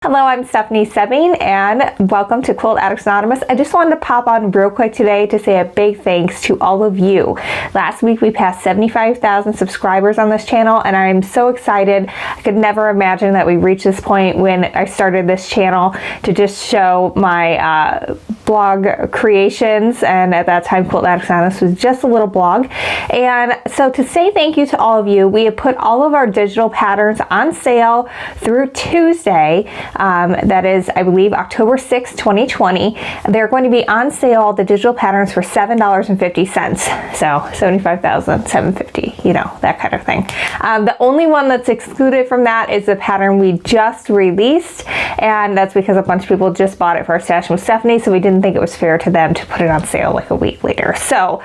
Hello, I'm Stephanie Soebbing and welcome to Quilt Addicts Anonymous. I just wanted to pop on real quick today to say a big thanks to all of you. Last week we passed 75,000 subscribers on this channel and I'm so excited. I could never imagine that we reached this point when I started this channel to just show my blog creations, and at that time Quilt Addicts Anonymous was just a little blog. And so to say thank you to all of you, we have put all of our digital patterns on sale through Tuesday. That is, I believe, October 6, 2020. They're going to be on sale, the digital patterns, for $7.50. So 75,000, $7.50, you know, that kind of thing. The only one that's excluded from that is the pattern we just released, and that's because a bunch of people just bought it for our Stash with Stephanie, so we didn't think it was fair to them to put it on sale like a week later. So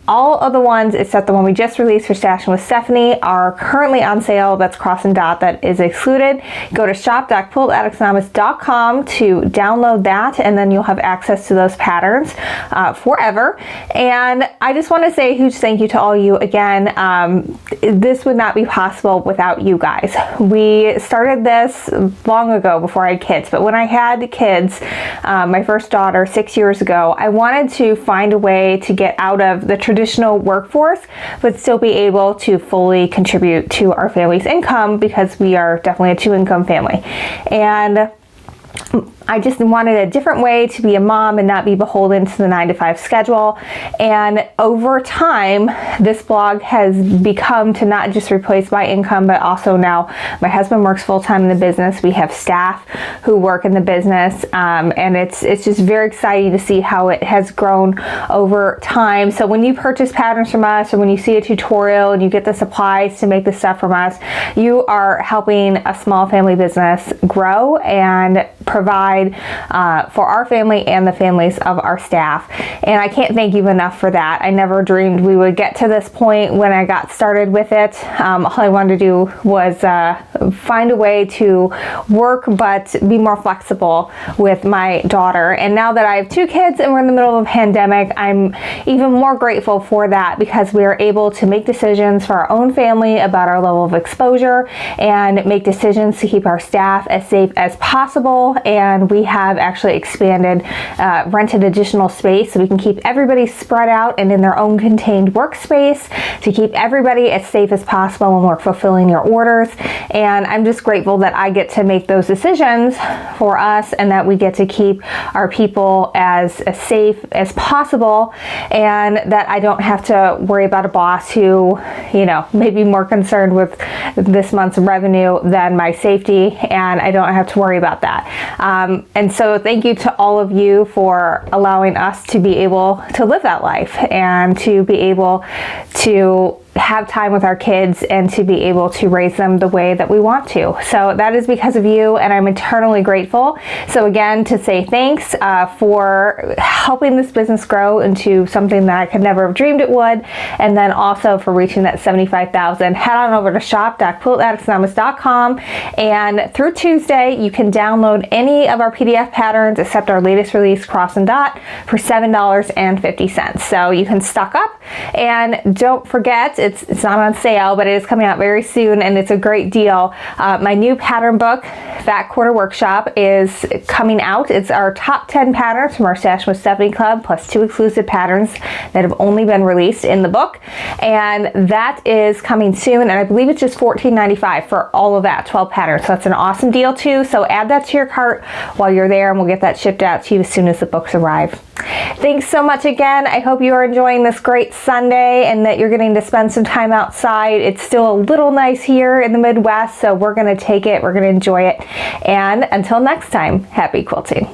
all of the ones except the one we just released for Stash with Stephanie are currently on sale. That's cross and dot, that is excluded. Go to shop.quiltaddictsanonymous.com to download that, and then you'll have access to those patterns forever. And I just want to say a huge thank you to all you again. This would not be possible without you guys. We started this long ago before I had kids, but when I had kids, my first daughter 6 years ago, I wanted to find a way to get out of the traditional workforce but still be able to fully contribute to our family's income, because we are definitely a two-income family. And I just wanted a different way to be a mom and not be beholden to the 9-to-5 schedule. And over time, this blog has become to not just replace my income, but also now my husband works full-time in the business. We have staff who work in the business, and it's just very exciting to see how it has grown over time. So when you purchase patterns from us, or when you see a tutorial and you get the supplies to make the stuff from us, you are helping a small family business grow and provide for our family and the families of our staff. And I can't thank you enough for that. I never dreamed we would get to this point when I got started with it. All I wanted to do was find a way to work but be more flexible with my daughter. And now that I have two kids and we're in the middle of a pandemic, I'm even more grateful for that, because we are able to make decisions for our own family about our level of exposure and make decisions to keep our staff as safe as possible. And we have actually expanded, rented additional space so we can keep everybody spread out and in their own contained workspace to keep everybody as safe as possible when we're fulfilling your orders. And I'm just grateful that I get to make those decisions for us, and that we get to keep our people as safe as possible, and that I don't have to worry about a boss who, you know, may be more concerned with this month's revenue than my safety, and I don't have to worry about that. And so thank you to all of you for allowing us to be able to live that life and to be able to have time with our kids and to be able to raise them the way that we want to. So that is because of you, and I'm eternally grateful. So again, to say thanks for helping this business grow into something that I could never have dreamed it would, and then also for reaching that 75,000. Head on over to shop.quiltaddictsanonymous.com, and through Tuesday you can download any of our PDF patterns except our latest release, Cross and Dot, for $7.50. So you can stock up, and don't forget, it's not on sale, but it is coming out very soon, and it's a great deal. My new pattern book, Fat Quarter Workshop, is coming out. It's our top 10 patterns from our Stash with Stephanie Club, plus 2 exclusive patterns that have only been released in the book, and that is coming soon. And I believe it's just $14.95 for all of that, 12 patterns. So that's an awesome deal too. So add that to your cart while you're there, and we'll get that shipped out to you as soon as the books arrive. Thanks so much again. I hope you are enjoying this great Sunday and that you're getting to spend some time outside. It's still a little nice here in the Midwest, so we're going to take it. We're going to enjoy it. And until next time, happy quilting.